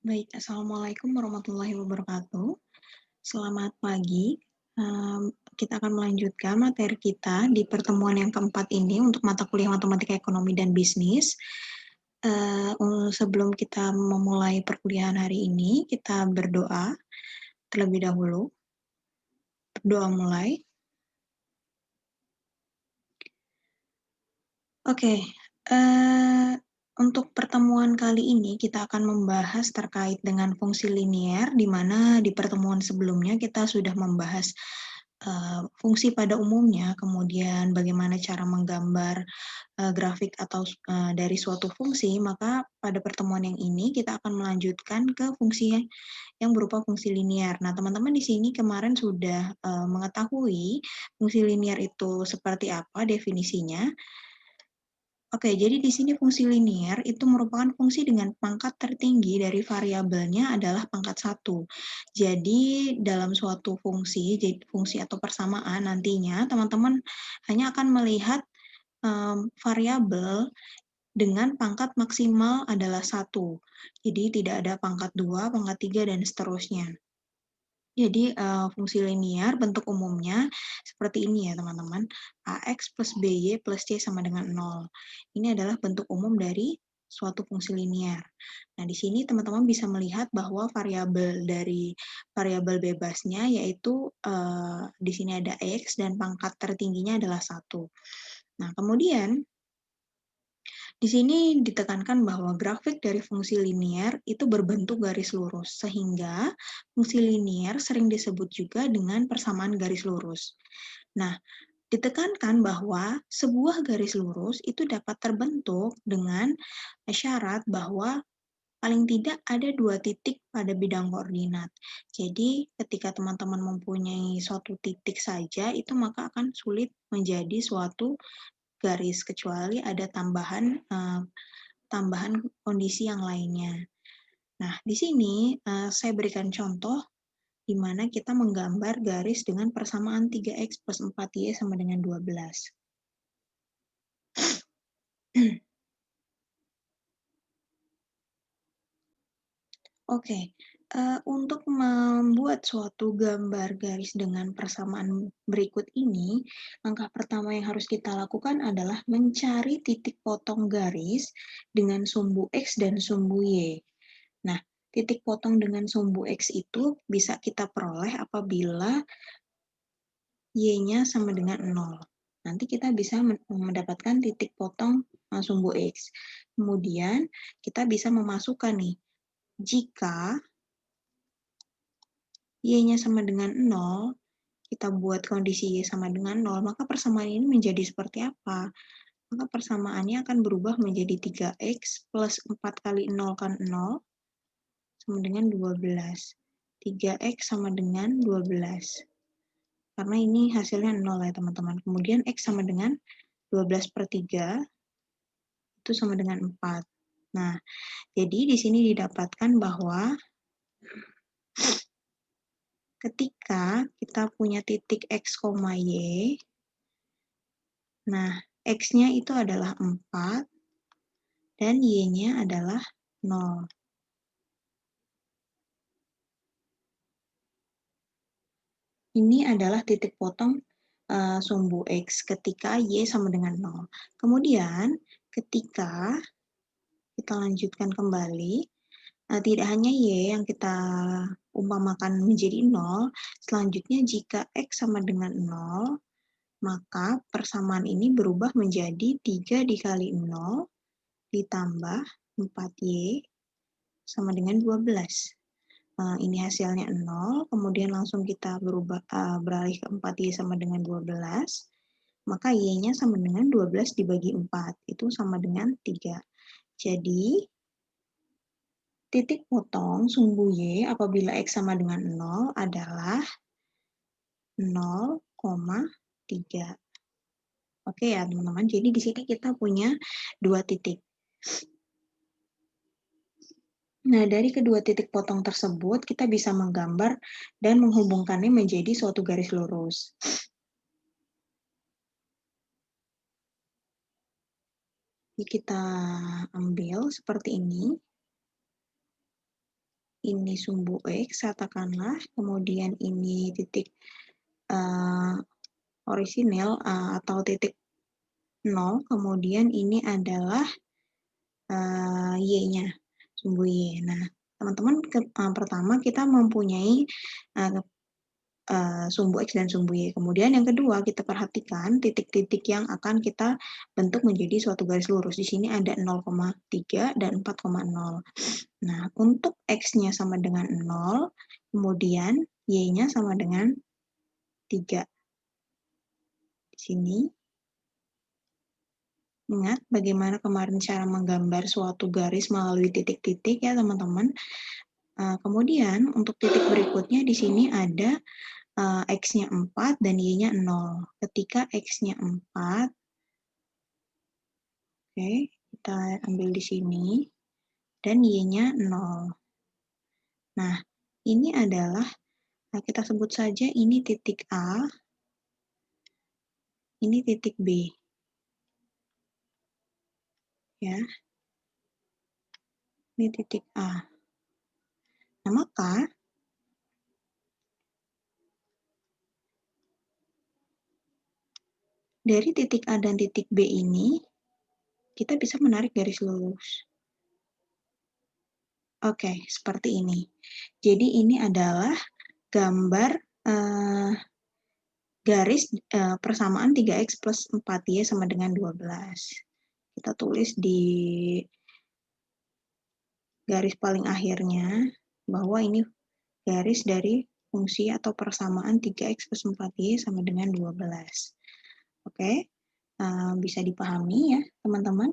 Baik, assalamualaikum warahmatullahi wabarakatuh. Selamat pagi. Kita akan melanjutkan materi kita di pertemuan yang keempat ini untuk mata kuliah matematika ekonomi dan bisnis. Sebelum kita memulai perkuliahan hari ini, kita berdoa terlebih dahulu. Berdoa mulai. Oke, untuk pertemuan kali ini kita akan membahas terkait dengan fungsi linier, di mana di pertemuan sebelumnya kita sudah membahas fungsi pada umumnya, kemudian bagaimana cara menggambar grafik atau dari suatu fungsi. Maka pada pertemuan yang ini kita akan melanjutkan ke fungsi yang berupa fungsi linier. Nah, teman-teman di sini kemarin sudah mengetahui fungsi linier itu seperti apa definisinya. Oke, jadi di sini fungsi linier itu merupakan fungsi dengan pangkat tertinggi dari variabelnya adalah pangkat 1. Jadi dalam suatu fungsi, jadi fungsi atau persamaan nantinya teman-teman hanya akan melihat variabel dengan pangkat maksimal adalah 1. Jadi tidak ada pangkat 2, pangkat 3, dan seterusnya. Jadi, fungsi linier bentuk umumnya seperti ini ya teman-teman, AX plus BY plus C sama dengan 0. Ini adalah bentuk umum dari suatu fungsi linier. Nah, di sini teman-teman bisa melihat bahwa variabel dari variabel bebasnya yaitu, di sini ada X dan pangkat tertingginya adalah 1. Nah, kemudian di sini ditekankan bahwa grafik dari fungsi linier itu berbentuk garis lurus, sehingga fungsi linier sering disebut juga dengan persamaan garis lurus. Nah, ditekankan bahwa sebuah garis lurus itu dapat terbentuk dengan syarat bahwa paling tidak ada 2 titik pada bidang koordinat. Jadi, ketika teman-teman mempunyai suatu titik saja, itu maka akan sulit menjadi suatu garis, kecuali ada tambahan kondisi yang lainnya. Nah, di sini saya berikan contoh di mana kita menggambar garis dengan persamaan 3x plus 4y sama dengan 12. Oke, untuk membuat suatu gambar garis dengan persamaan berikut ini, langkah pertama yang harus kita lakukan adalah mencari titik potong garis dengan sumbu X dan sumbu Y. Nah, titik potong dengan sumbu X itu bisa kita peroleh apabila Y-nya sama dengan 0. Nanti kita bisa mendapatkan titik potong sumbu X. Kemudian kita bisa memasukkan nih, jika Y-nya sama dengan 0, kita buat kondisi Y sama dengan 0, maka persamaan ini menjadi seperti apa? Maka persamaannya akan berubah menjadi 3x plus 4 kali 0 kan 0, sama dengan 12. 3x sama dengan 12. Karena ini hasilnya 0 ya teman-teman. Kemudian x sama dengan 12/3, itu sama dengan 4. Nah, jadi di sini didapatkan bahwa ketika kita punya titik x, y, nah x-nya itu adalah 4 dan y-nya adalah 0. Ini adalah titik potong sumbu x ketika y sama dengan 0. Kemudian ketika kita lanjutkan kembali, tidak hanya Y yang kita umpamakan menjadi 0, selanjutnya jika X sama dengan 0, maka persamaan ini berubah menjadi 3 dikali 0 ditambah 4Y sama dengan 12. Ini hasilnya 0, kemudian langsung kita beralih ke 4Y sama dengan 12, maka Y-nya sama dengan 12 dibagi 4, itu sama dengan 3. Jadi, titik potong sumbu Y apabila X sama dengan 0 adalah 0,3. Oke ya teman-teman, jadi di sini kita punya 2 titik. Nah, dari kedua titik potong tersebut, kita bisa menggambar dan menghubungkannya menjadi suatu garis lurus. Jadi kita ambil seperti ini. ini sumbu X, katakanlah, kemudian ini titik orisinil atau titik 0, kemudian ini adalah Y-nya, sumbu Y. Nah, teman-teman, pertama kita mempunyai sumbu X dan sumbu Y. Kemudian yang kedua, kita perhatikan titik-titik yang akan kita bentuk menjadi suatu garis lurus. Di sini ada 0,3 dan 4,0. Nah, untuk X-nya sama dengan 0, kemudian Y-nya sama dengan 3. Di sini, ingat bagaimana kemarin cara menggambar suatu garis melalui titik-titik ya teman-teman. Kemudian untuk titik berikutnya di sini ada X-nya 4 dan Y-nya 0. Ketika X-nya 4, oke, kita ambil di sini, dan Y-nya 0. Nah, ini adalah, kita sebut saja ini titik A, ini titik B. Ya, ini titik A. Nah, maka dari titik A dan titik B ini, kita bisa menarik garis lurus. Oke, seperti ini. Jadi ini adalah gambar garis persamaan 3X plus 4Y sama dengan 12. Kita tulis di garis paling akhirnya bahwa ini garis dari fungsi atau persamaan 3X plus 4Y sama dengan 12. Oke, bisa dipahami ya teman-teman.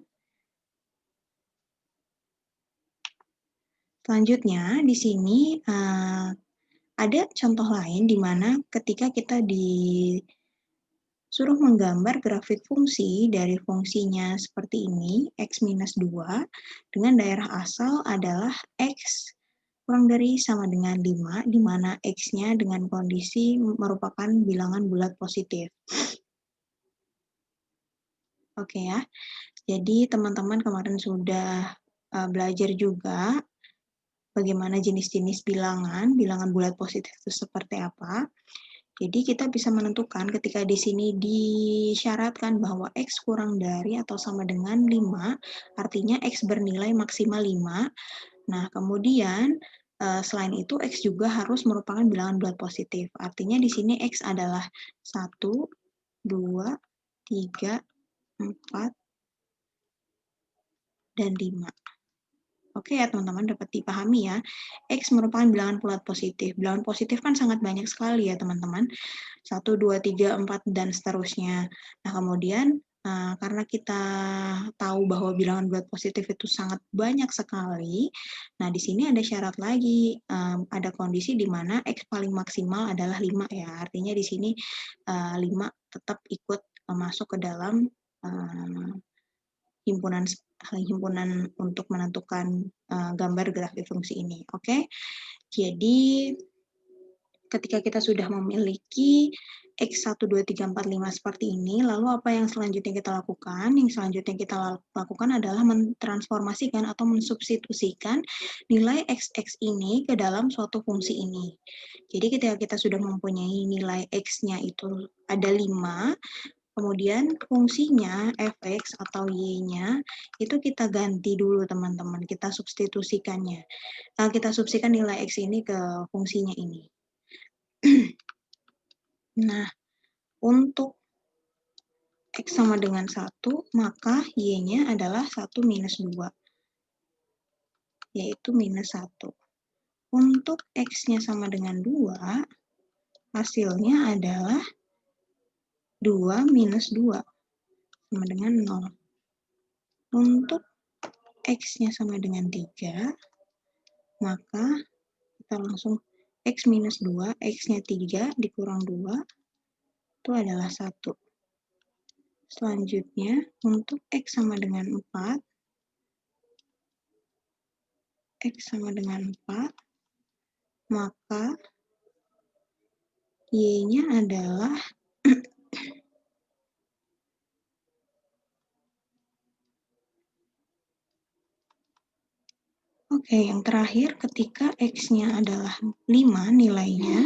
Selanjutnya di sini ada contoh lain di mana ketika kita disuruh menggambar grafik fungsi dari fungsinya seperti ini, X minus 2, dengan daerah asal adalah X kurang dari sama dengan 5, di mana X-nya dengan kondisi merupakan bilangan bulat positif. Oke ya, jadi teman-teman kemarin sudah belajar juga bagaimana jenis-jenis bilangan bulat positif itu seperti apa. Jadi kita bisa menentukan ketika di sini disyaratkan bahwa X kurang dari atau sama dengan 5, artinya X bernilai maksimal 5. Nah, kemudian selain itu X juga harus merupakan bilangan bulat positif. Artinya di sini X adalah 1, 2, 3, 4, dan 5. Oke ya teman-teman, dapat dipahami ya. X merupakan bilangan bulat positif. Bilangan positif kan sangat banyak sekali ya teman-teman. 1, 2, 3, 4, dan seterusnya. Nah, kemudian karena kita tahu bahwa bilangan bulat positif itu sangat banyak sekali, nah di sini ada syarat lagi, ada kondisi di mana X paling maksimal adalah 5 ya, artinya di sini 5 tetap ikut masuk ke dalam himpunan untuk menentukan gambar grafik fungsi ini. Oke, jadi ketika kita sudah memiliki X 1, 2, 3, 4, 5 seperti ini, lalu apa yang selanjutnya kita lakukan? Yang selanjutnya kita lakukan adalah mentransformasikan atau mensubstitusikan nilai XX ini ke dalam suatu fungsi ini. Jadi ketika kita sudah mempunyai nilai X-nya itu ada 5, kemudian fungsinya fx atau y-nya itu kita ganti dulu teman-teman, kita substitusikannya. Kita substitusikan nilai x ini ke fungsinya ini. Nah, untuk X sama dengan 1, maka Y-nya adalah 1 minus 2, yaitu minus 1. Untuk X-nya sama dengan 2, hasilnya adalah 2 minus 2, sama dengan 0. Untuk X-nya sama dengan 3, maka kita langsung X minus 2, X-nya 3 dikurang 2, itu adalah 1. Selanjutnya, untuk X sama dengan 4, X sama dengan 4, maka Y-nya adalah Oke, yang terakhir ketika X-nya adalah 5 nilainya,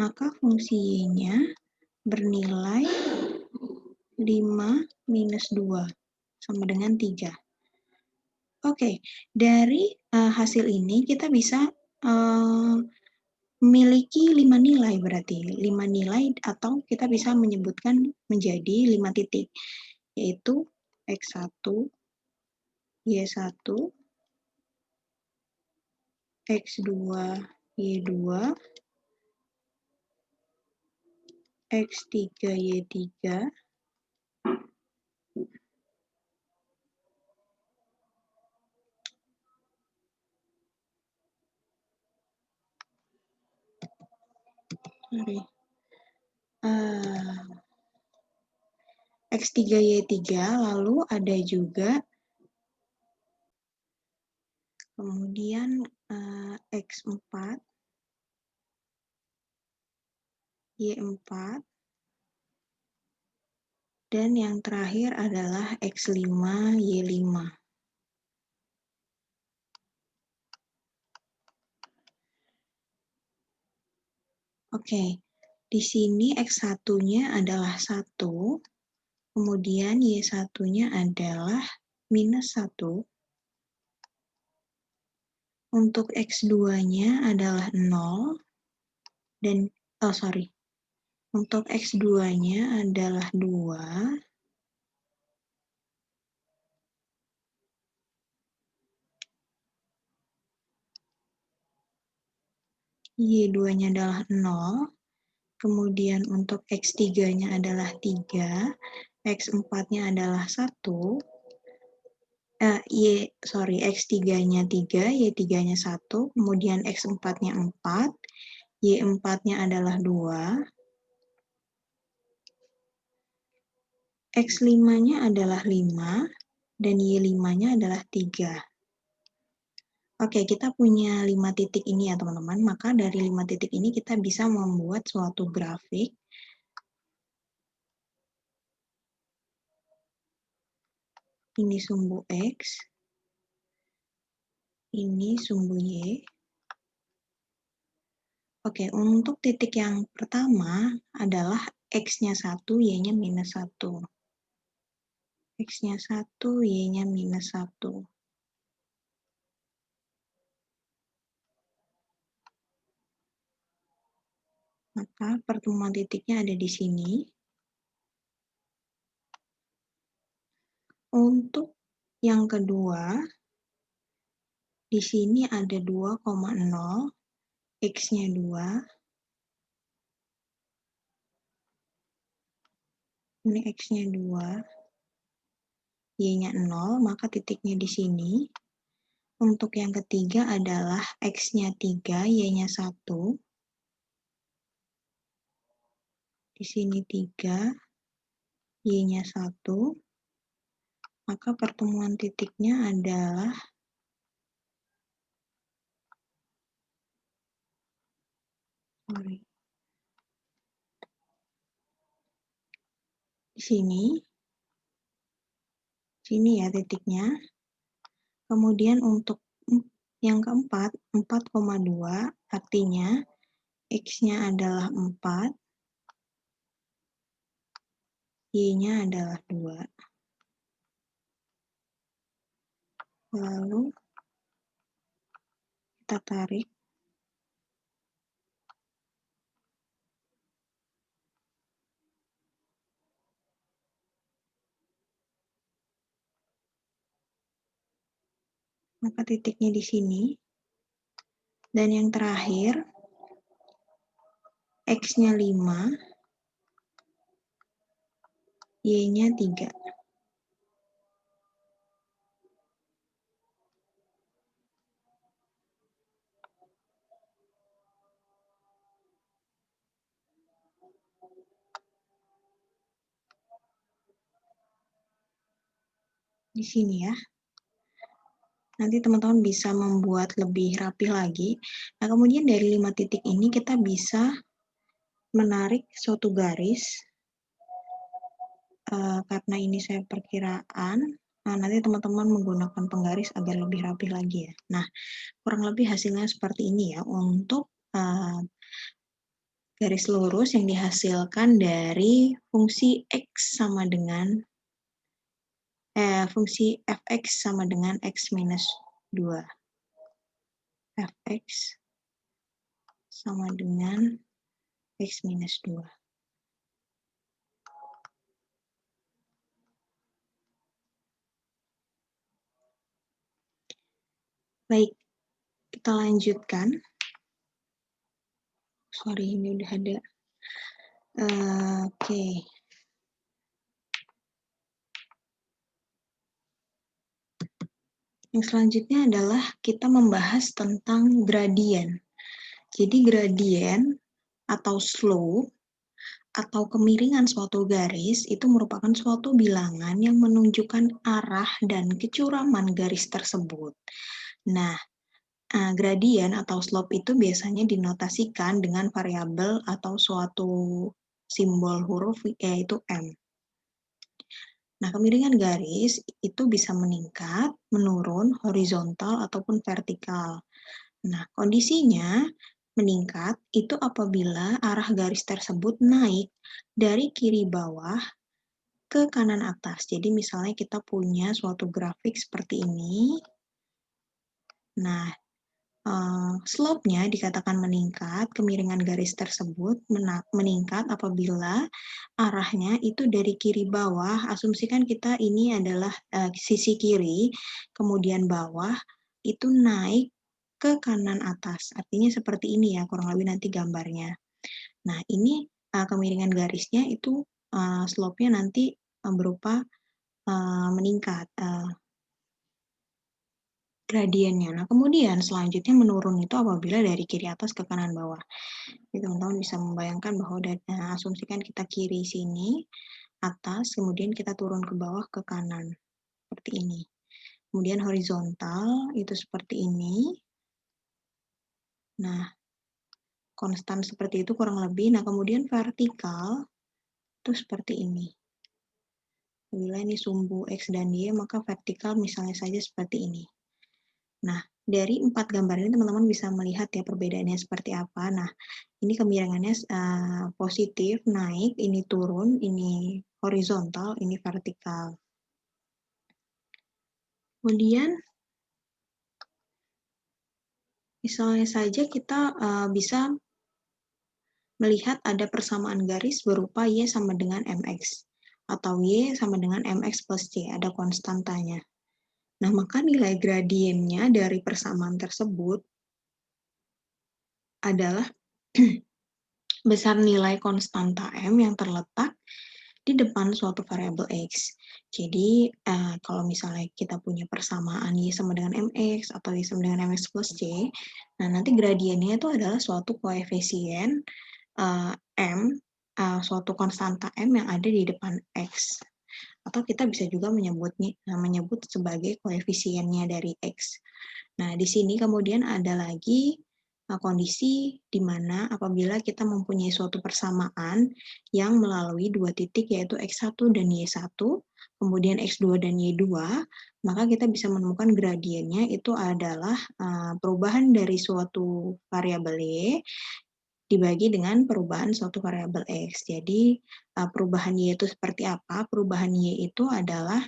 maka fungsi Y-nya bernilai 5 minus 2 sama dengan 3. Oke, dari hasil ini kita bisa memiliki 5 nilai berarti. 5 nilai atau kita bisa menyebutkan menjadi 5 titik, yaitu X1, Y1, X2, Y2, X3, Y3, X3, Y3, lalu ada juga kemudian X4, Y4, dan yang terakhir adalah X5, Y5. Oke, di sini X1-nya adalah 1, kemudian Y1-nya adalah minus 1, untuk X2-nya adalah 0, dan, untuk X2-nya adalah 2, Y2-nya adalah 0, kemudian untuk X3-nya adalah 3, X4-nya adalah 1, X3-nya 3, Y3-nya 1, kemudian X4-nya 4, Y4-nya adalah 2, X5-nya adalah 5, dan Y5-nya adalah 3. Oke, kita punya 5 titik ini ya teman-teman, maka dari 5 titik ini kita bisa membuat suatu grafik. Ini sumbu X, ini sumbu Y. Oke, untuk titik yang pertama adalah X-nya 1, Y-nya minus 1. X-nya 1, Y-nya minus 1. Maka pertemuan titiknya ada di sini. Untuk yang kedua, di sini ada 2,0, X-nya 2, ini X-nya 2, Y-nya 0, maka titiknya di sini. Untuk yang ketiga adalah X-nya 3, Y-nya 1. Di sini 3, Y-nya 1. Maka pertemuan titiknya adalah di sini. Sini ya titiknya. Kemudian untuk yang keempat, 4,2, artinya X-nya adalah 4, Y-nya adalah 2. Lalu kita tarik. Maka titiknya di sini. Dan yang terakhir, X-nya 5, Y-nya 3. Di sini ya. Nanti teman-teman bisa membuat lebih rapi lagi. Nah, kemudian dari 5 titik ini kita bisa menarik suatu garis, karena ini saya perkiraan, nanti teman-teman menggunakan penggaris agar lebih rapi lagi ya. Nah, kurang lebih hasilnya seperti ini ya untuk garis lurus yang dihasilkan dari fungsi X sama dengan fungsi fx sama dengan x minus 2. Fx sama dengan x minus 2. Baik, kita lanjutkan. Sorry, ini udah ada. Oke. Yang selanjutnya adalah kita membahas tentang gradien. Jadi gradien atau slope atau kemiringan suatu garis itu merupakan suatu bilangan yang menunjukkan arah dan kecuraman garis tersebut. Nah, gradien atau slope itu biasanya dinotasikan dengan variabel atau suatu simbol huruf yaitu M. Nah, kemiringan garis itu bisa meningkat, menurun, horizontal, ataupun vertikal. Nah, kondisinya meningkat itu apabila arah garis tersebut naik dari kiri bawah ke kanan atas. Jadi misalnya kita punya suatu grafik seperti ini. Nah, slope-nya dikatakan meningkat, kemiringan garis tersebut meningkat apabila arahnya itu dari kiri bawah, asumsikan kita ini adalah sisi kiri, kemudian bawah, itu naik ke kanan atas. Artinya seperti ini ya, kurang lebih nanti gambarnya. Nah, ini kemiringan garisnya itu slope-nya nanti berupa meningkat, gradiennya. Nah, kemudian selanjutnya menurun itu apabila dari kiri atas ke kanan bawah. Jadi teman-teman bisa membayangkan bahwa asumsikan kita kiri sini, atas, kemudian kita turun ke bawah ke kanan, seperti ini. Kemudian horizontal itu seperti ini. Nah, konstan seperti itu kurang lebih. Nah, kemudian vertikal itu seperti ini. Bila ini sumbu X dan Y, maka vertikal misalnya saja seperti ini. Nah, dari 4 gambar ini teman-teman bisa melihat ya perbedaannya seperti apa. Nah, ini kemiringannya positif, naik, ini turun, ini horizontal, ini vertikal. Kemudian, misalnya saja kita bisa melihat ada persamaan garis berupa Y sama dengan MX, atau Y sama dengan MX plus C, ada konstantanya. Nah, maka nilai gradiennya dari persamaan tersebut adalah besar nilai konstanta M yang terletak di depan suatu variabel X. Jadi, kalau misalnya kita punya persamaan Y sama dengan MX atau Y sama dengan MX plus C, nah nanti gradiennya itu adalah suatu koefisien M, suatu konstanta M yang ada di depan X. Atau kita bisa juga menyebut sebagai koefisiennya dari X. Nah, di sini kemudian ada lagi kondisi di mana apabila kita mempunyai suatu persamaan yang melalui dua titik yaitu X1 dan Y1, kemudian X2 dan Y2, maka kita bisa menemukan gradiennya itu adalah perubahan dari suatu variabel Y dibagi dengan perubahan suatu variabel X. Jadi, perubahan Y itu seperti apa? Perubahan Y itu adalah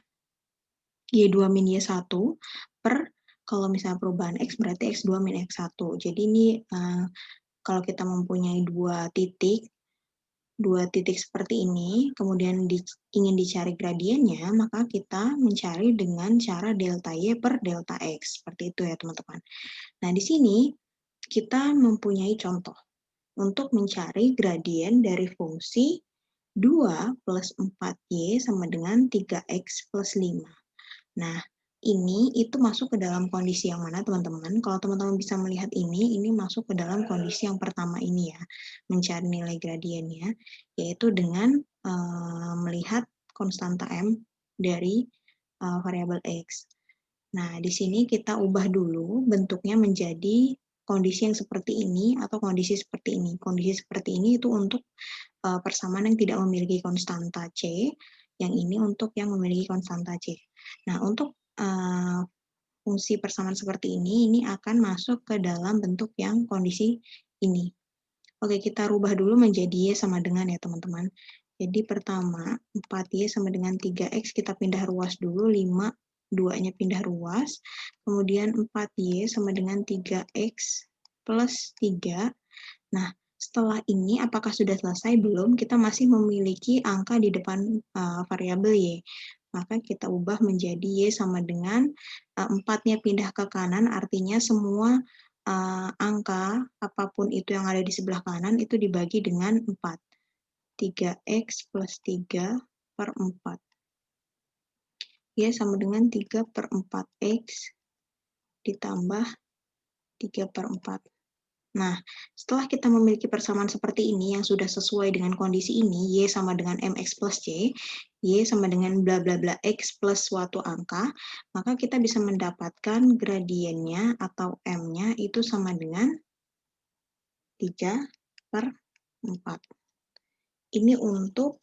Y2 min Y1 per, kalau misalnya perubahan X berarti X2 min X1. Jadi ini kalau kita mempunyai dua titik seperti ini, kemudian ingin dicari gradiennya, maka kita mencari dengan cara delta Y per delta X. Seperti itu ya teman-teman. Nah, di sini kita mempunyai contoh untuk mencari gradien dari fungsi 2 plus 4Y sama dengan 3X plus 5. Nah, ini itu masuk ke dalam kondisi yang mana teman-teman? Kalau teman-teman bisa melihat ini masuk ke dalam kondisi yang pertama ini ya, mencari nilai gradiennya, yaitu dengan melihat konstanta M dari variabel X. Nah, di sini kita ubah dulu bentuknya menjadi kondisi yang seperti ini atau kondisi seperti ini. Kondisi seperti ini itu untuk persamaan yang tidak memiliki konstanta C, Yang ini untuk yang memiliki konstanta C. Nah, untuk fungsi persamaan seperti ini akan masuk ke dalam bentuk yang kondisi ini. Oke, kita rubah dulu menjadi Y sama dengan ya, teman-teman. Jadi pertama, 4Y sama dengan 3X, kita pindah ruas dulu, 5, 2-nya pindah ruas. Kemudian 4Y sama dengan 3X plus 3. Nah, setelah ini apakah sudah selesai? Belum, kita masih memiliki angka di depan variabel Y. Maka kita ubah menjadi Y sama dengan 4-nya pindah ke kanan, artinya semua angka apapun itu yang ada di sebelah kanan itu dibagi dengan 4. 3X plus 3 per 4. Y sama dengan 3 per 4X ditambah 3 per 4. Nah, setelah kita memiliki persamaan seperti ini yang sudah sesuai dengan kondisi ini, Y sama dengan MX plus C, Y sama dengan bla bla bla X plus suatu angka, maka kita bisa mendapatkan gradiennya atau M-nya itu sama dengan 3 per 4. Ini untuk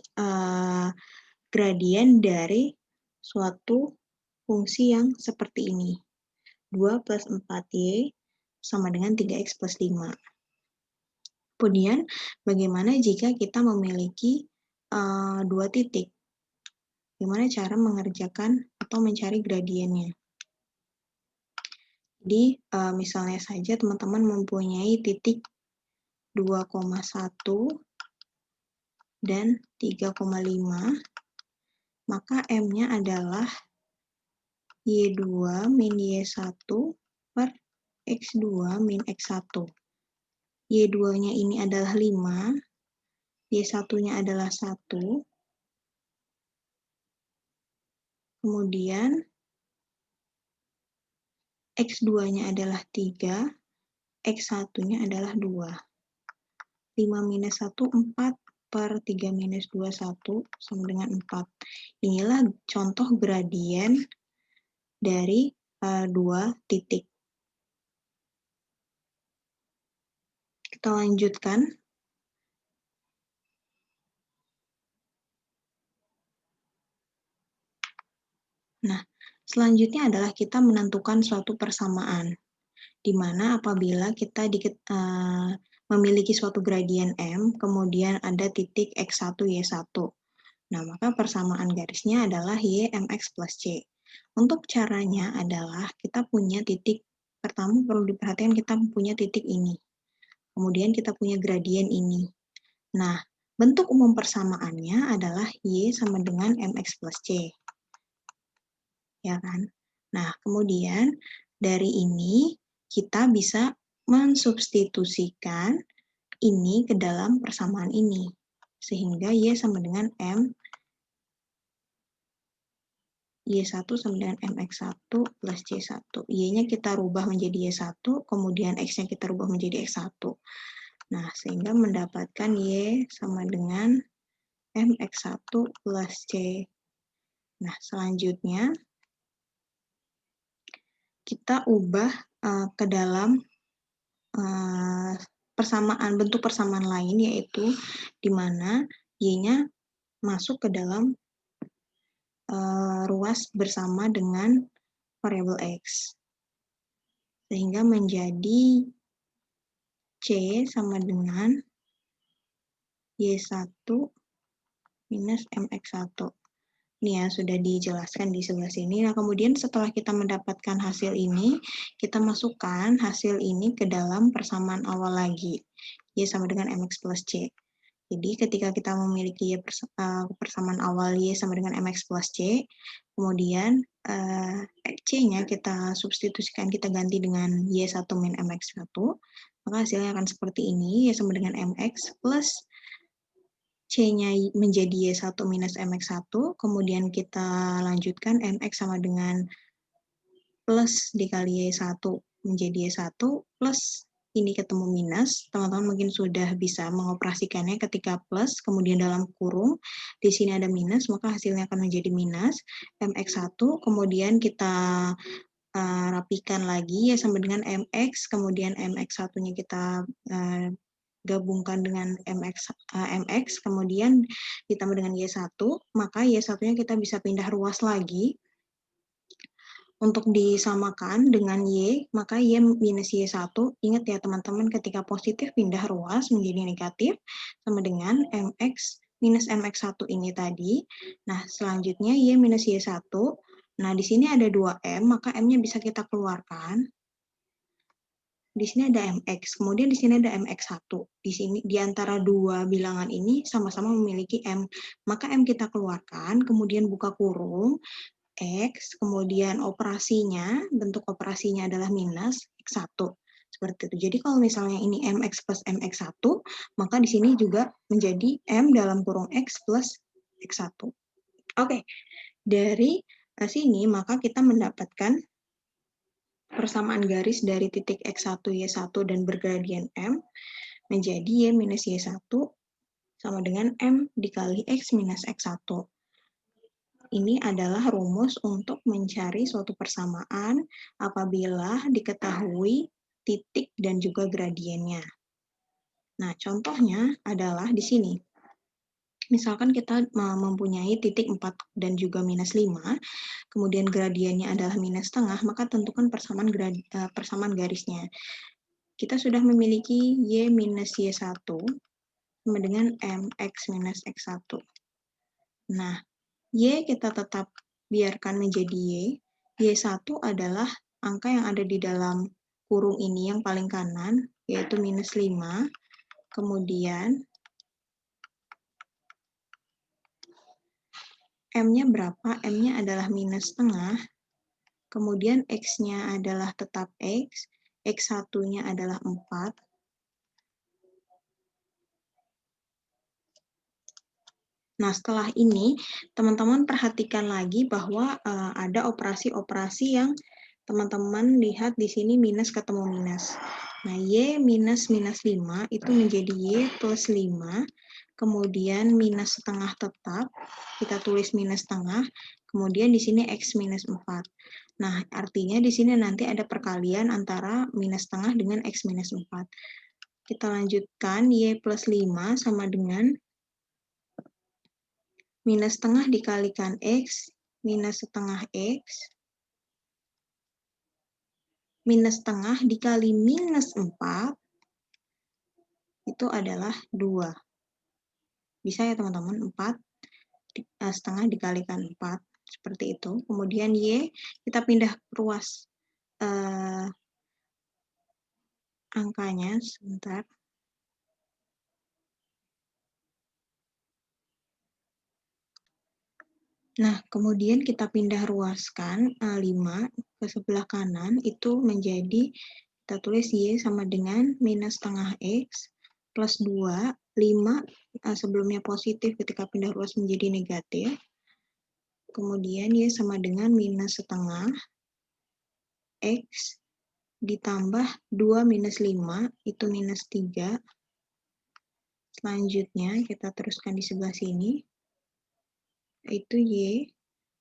gradien dari suatu fungsi yang seperti ini. 2 plus 4Y sama dengan 3X plus 5. Kemudian, bagaimana jika kita memiliki 2 titik? Gimana cara mengerjakan atau mencari gradiennya? Jadi, misalnya saja teman-teman mempunyai titik 2,1 dan 3,5, maka M-nya adalah Y2 min Y1 per X2 min X1. Y2-nya ini adalah 5, Y1-nya adalah 1, kemudian X2-nya adalah 3, X1-nya adalah 2. 5 minus 1, 4, per 3 minus 2, 1, sama dengan 4. Inilah contoh gradien dari 2 titik. Kita lanjutkan. Nah, selanjutnya adalah kita menentukan suatu persamaan, di mana apabila kita memiliki suatu gradien M, kemudian ada titik X1, Y1. Nah, maka persamaan garisnya adalah Y MX plus C. Untuk caranya adalah kita punya titik, pertama perlu diperhatikan kita punya titik ini. Kemudian kita punya gradien ini. Nah, bentuk umum persamaannya adalah Y sama dengan MX plus C. Ya kan? Nah, kemudian dari ini kita bisa mensubstitusikan ini ke dalam persamaan ini. Sehingga Y sama dengan M, Y1 sama dengan MX1 plus C1. Y-nya kita rubah menjadi Y1, kemudian X-nya kita rubah menjadi X1. Nah, sehingga mendapatkan Y sama dengan MX1 plus C. Nah, selanjutnya kita ubah ke dalam bentuk persamaan lain, yaitu di mana Y-nya masuk ke dalam ruas bersama dengan variabel X. Sehingga menjadi C sama dengan Y1 minus MX1. Ini ya, sudah dijelaskan di sebelah sini. Nah, kemudian setelah kita mendapatkan hasil ini, kita masukkan hasil ini ke dalam persamaan awal lagi. Y sama dengan MX plus C. Jadi, ketika kita memiliki persamaan awal Y sama dengan MX plus C, kemudian C-nya kita substitusikan, kita ganti dengan Y1 min MX1, maka hasilnya akan seperti ini, Y sama dengan MX plus C-nya menjadi Y1 minus MX1, kemudian kita lanjutkan MX sama dengan plus dikali Y1 menjadi Y1 plus ini ketemu minus. Teman-teman mungkin sudah bisa mengoperasikannya ketika plus, kemudian dalam kurung, di sini ada minus, maka hasilnya akan menjadi minus MX1, kemudian kita rapikan lagi ya sama dengan MX, kemudian MX1-nya kita gabungkan dengan mx, kemudian ditambah dengan Y1, maka Y1-nya kita bisa pindah ruas lagi. Untuk disamakan dengan Y, maka Y minus Y1, ingat ya teman-teman, ketika positif pindah ruas menjadi negatif, sama dengan mx minus mx1 ini tadi. Nah, selanjutnya Y minus Y1. Nah, di sini ada 2M, maka M-nya bisa kita keluarkan. Di sini ada mx, kemudian di sini ada mx1. Di sini di antara dua bilangan ini sama-sama memiliki M. Maka M kita keluarkan, kemudian buka kurung, X, kemudian operasinya, bentuk operasinya adalah minus X1. Seperti itu. Jadi kalau misalnya ini MX plus MX1, maka di sini juga menjadi M dalam kurung X plus X1. Oke, dari sini maka kita mendapatkan persamaan garis dari titik X1, Y1 dan bergradien M menjadi Y minus Y1 sama dengan M dikali X minus X1. Ini adalah rumus untuk mencari suatu persamaan apabila diketahui titik dan juga gradiennya. Nah, contohnya adalah di sini. Misalkan kita mempunyai titik 4 dan juga minus 5, kemudian gradiennya adalah minus setengah, maka tentukan persamaan garisnya. Kita sudah memiliki Y minus Y1 sama dengan MX minus X1. Nah, Y kita tetap biarkan menjadi Y. Y1 adalah angka yang ada di dalam kurung ini yang paling kanan, yaitu minus 5. Kemudian M-nya berapa? M-nya adalah minus setengah. Kemudian X-nya adalah tetap X. X1-nya adalah 4. Nah, setelah ini, teman-teman perhatikan lagi bahwa ada operasi-operasi yang teman-teman lihat di sini minus ketemu minus. Nah, Y minus minus 5 itu menjadi Y plus 5, kemudian minus setengah tetap, kita tulis minus setengah, kemudian di sini X minus 4. Nah, artinya di sini nanti ada perkalian antara minus setengah dengan X minus 4. Kita lanjutkan, Y plus 5 sama dengan minus setengah dikalikan X, minus setengah X, minus setengah dikali minus 4, itu adalah 2. Bisa ya teman-teman, 4 setengah dikalikan 4, seperti itu. Kemudian Y, kita pindah ruas angkanya, sebentar. Nah, kemudian kita pindah ruaskan 5 ke sebelah kanan, itu menjadi, kita tulis Y sama dengan minus setengah X plus 2, 5 sebelumnya positif ketika pindah ruas menjadi negatif. Kemudian Y sama dengan minus setengah X ditambah 2 minus 5, itu minus 3. Selanjutnya kita teruskan di sebelah sini, yaitu Y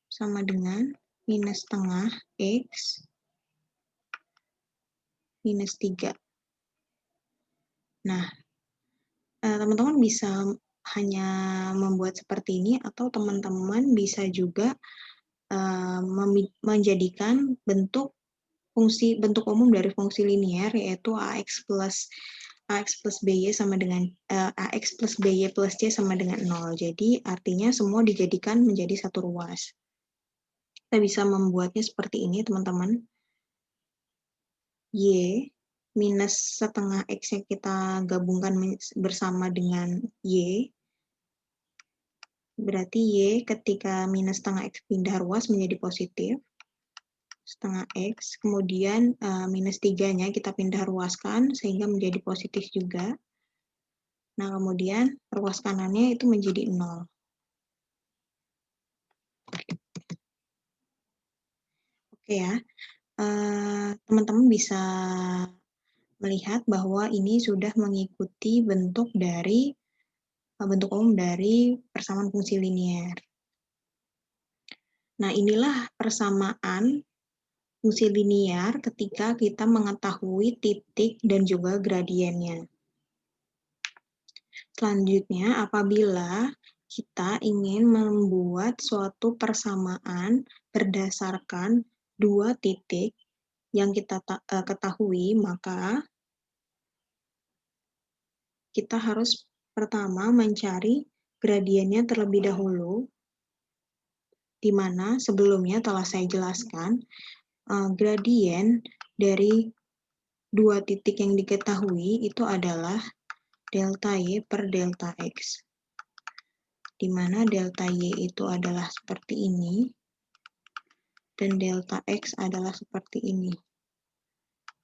sama dengan minus setengah X minus 3. Nah, teman-teman bisa hanya membuat seperti ini, atau teman-teman bisa juga menjadikan bentuk umum dari fungsi linier, yaitu AX plus BY sama dengan AX plus BY plus C sama dengan 0. Jadi artinya semua dijadikan menjadi satu ruas. Kita bisa membuatnya seperti ini, teman-teman. Y minus setengah X yang kita gabungkan bersama dengan Y, berarti Y ketika minus setengah X pindah ruas menjadi positif, setengah X, kemudian minus 3-nya kita pindah ruaskan sehingga menjadi positif juga. Nah, kemudian ruas kanannya itu menjadi 0. Oke ya, teman-teman bisa melihat bahwa ini sudah mengikuti bentuk umum dari persamaan fungsi linier. Nah, inilah persamaan fungsi linier ketika kita mengetahui titik dan juga gradiennya. Selanjutnya, apabila kita ingin membuat suatu persamaan berdasarkan dua titik yang kita ketahui, maka kita harus pertama mencari gradiennya terlebih dahulu, di mana sebelumnya telah saya jelaskan, gradien dari dua titik yang diketahui itu adalah delta Y per delta X, di mana delta Y itu adalah seperti ini, dan delta X adalah seperti ini.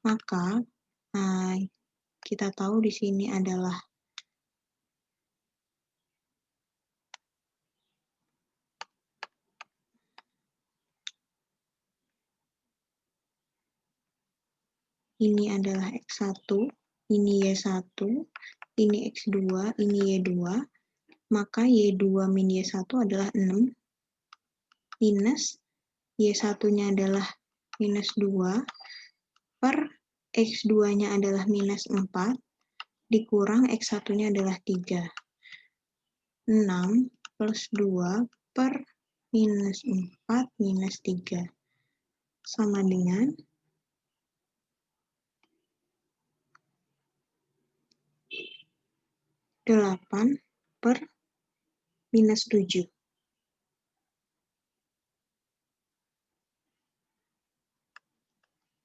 Maka, kita tahu di sini adalah ini adalah X1, ini Y1, ini X2, ini Y2, maka Y2 min Y1 adalah 6, minus Y1-nya adalah minus 2, per X2-nya adalah minus 4, dikurang X1-nya adalah 3. 6 plus 2 per minus 4 minus 3. Sama dengan 8 per minus 7.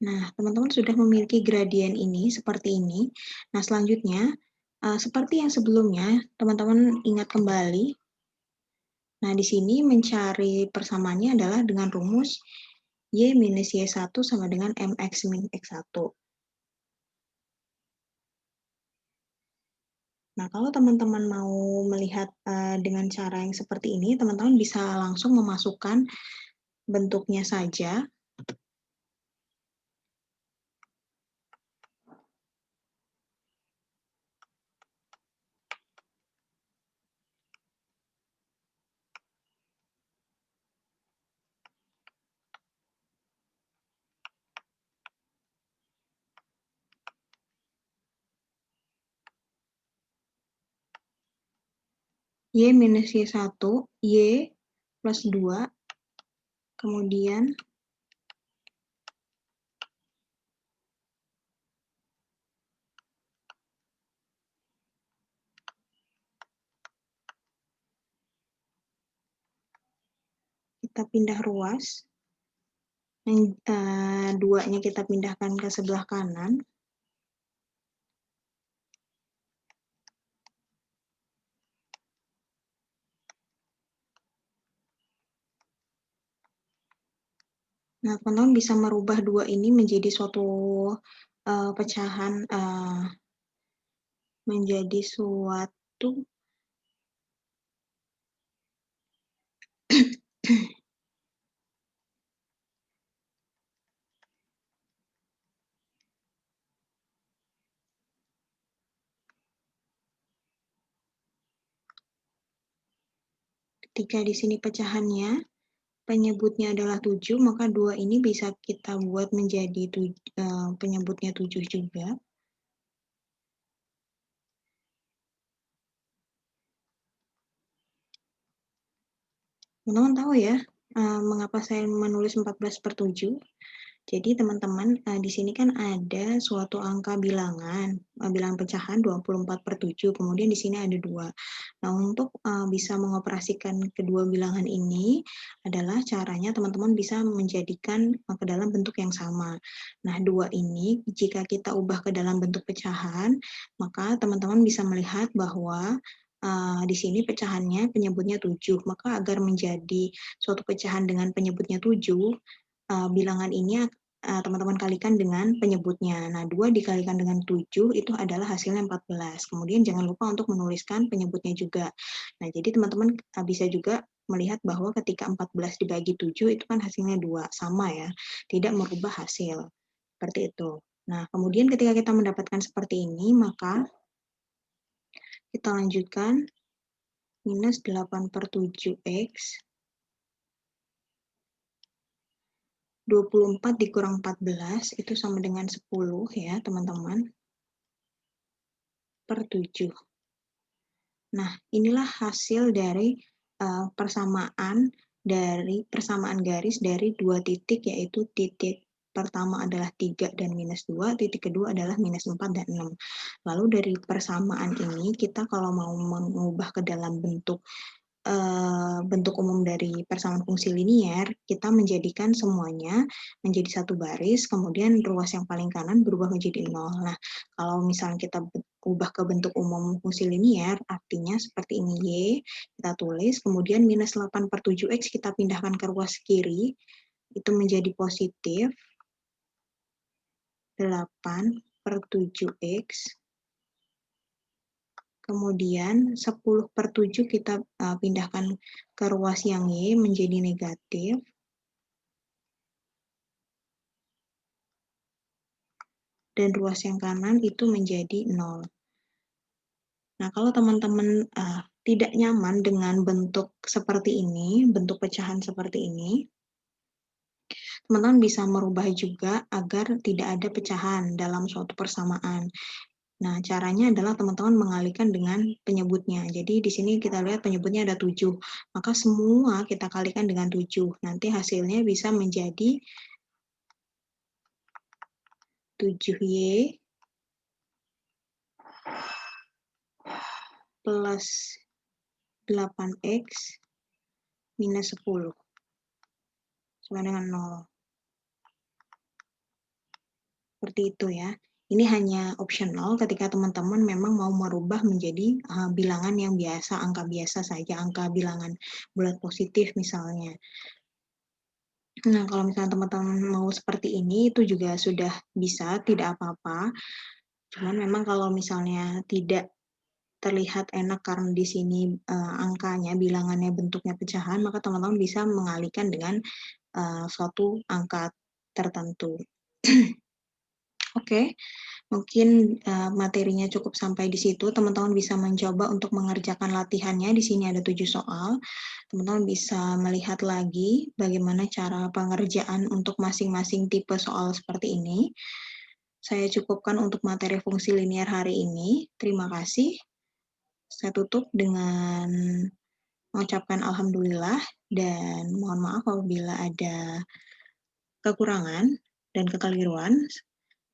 Nah, teman-teman sudah memiliki gradien ini seperti ini. Nah, selanjutnya, seperti yang sebelumnya, teman-teman ingat kembali. Nah, di sini mencari persamaannya adalah dengan rumus Y minus Y1 sama dengan MX min X1. Nah, kalau teman-teman mau melihat dengan cara yang seperti ini, teman-teman bisa langsung memasukkan bentuknya saja. Y minus Y1, Y plus 2, kemudian kita pindah ruas, yang 2-nya kita pindahkan ke sebelah kanan. Nah, teman-teman bisa merubah 2 ini menjadi suatu pecahan, menjadi suatu ketika di sini pecahannya, penyebutnya adalah 7, maka 2 ini bisa kita buat menjadi penyebutnya 7 juga. Teman-teman tahu ya, mengapa saya menulis 14/7? Jadi teman-teman, di sini kan ada suatu angka bilangan, bilangan pecahan 24/7, kemudian di sini ada 2. Nah, untuk bisa mengoperasikan kedua bilangan ini adalah caranya teman-teman bisa menjadikan ke dalam bentuk yang sama. Nah, 2 ini jika kita ubah ke dalam bentuk pecahan, maka teman-teman bisa melihat bahwa di sini pecahannya penyebutnya 7, maka agar menjadi suatu pecahan dengan penyebutnya 7, bilangan ini teman-teman kalikan dengan penyebutnya. Nah, 2 dikalikan dengan 7 itu adalah hasilnya 14. Kemudian jangan lupa untuk menuliskan penyebutnya juga. Nah, jadi teman-teman bisa juga melihat bahwa ketika 14 dibagi 7 itu kan hasilnya 2, sama ya, tidak merubah hasil. Seperti itu. Nah, kemudian ketika kita mendapatkan seperti ini, maka kita lanjutkan minus 8/7X 24 dikurang 14 itu sama dengan 10 ya teman-teman, per 7. Nah, inilah hasil dari persamaan garis dari dua titik, yaitu titik pertama adalah 3 dan -2, titik kedua adalah -4 dan 6. Lalu dari persamaan ini kita kalau mau mengubah ke dalam bentuk umum dari persamaan fungsi linier, kita menjadikan semuanya menjadi satu baris, kemudian ruas yang paling kanan berubah menjadi 0. Nah, kalau misalnya kita ubah ke bentuk umum fungsi linier, artinya seperti ini Y, kita tulis, kemudian -8/7X kita pindahkan ke ruas kiri, itu menjadi positif 8/7X, kemudian 10/7 kita pindahkan ke ruas yang Y menjadi negatif, dan ruas yang kanan itu menjadi 0. Nah, kalau teman-teman tidak nyaman dengan bentuk seperti ini, bentuk pecahan seperti ini, teman-teman bisa merubah juga agar tidak ada pecahan dalam suatu persamaan. Nah, caranya adalah teman-teman mengalihkan dengan penyebutnya. Jadi di sini kita lihat penyebutnya ada 7, maka semua kita kalikan dengan 7. Nanti hasilnya bisa menjadi 7Y plus 8X minus 10 sama dengan 0. Seperti itu ya. Ini hanya optional ketika teman-teman memang mau merubah menjadi bilangan yang biasa, angka biasa saja, angka bilangan bulat positif misalnya. Nah, kalau misalnya teman-teman mau seperti ini, itu juga sudah bisa, tidak apa-apa. Cuman memang kalau misalnya tidak terlihat enak karena di sini angkanya, bilangannya bentuknya pecahan, maka teman-teman bisa mengalihkan dengan suatu angka tertentu. Oke, mungkin materinya cukup sampai di situ. Teman-teman bisa mencoba untuk mengerjakan latihannya. Di sini ada 7 soal. Teman-teman bisa melihat lagi bagaimana cara pengerjaan untuk masing-masing tipe soal seperti ini. Saya cukupkan untuk materi fungsi linier hari ini. Terima kasih. Saya tutup dengan mengucapkan alhamdulillah dan mohon maaf apabila ada kekurangan dan kekeliruan.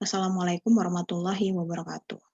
Wassalamualaikum warahmatullahi wabarakatuh.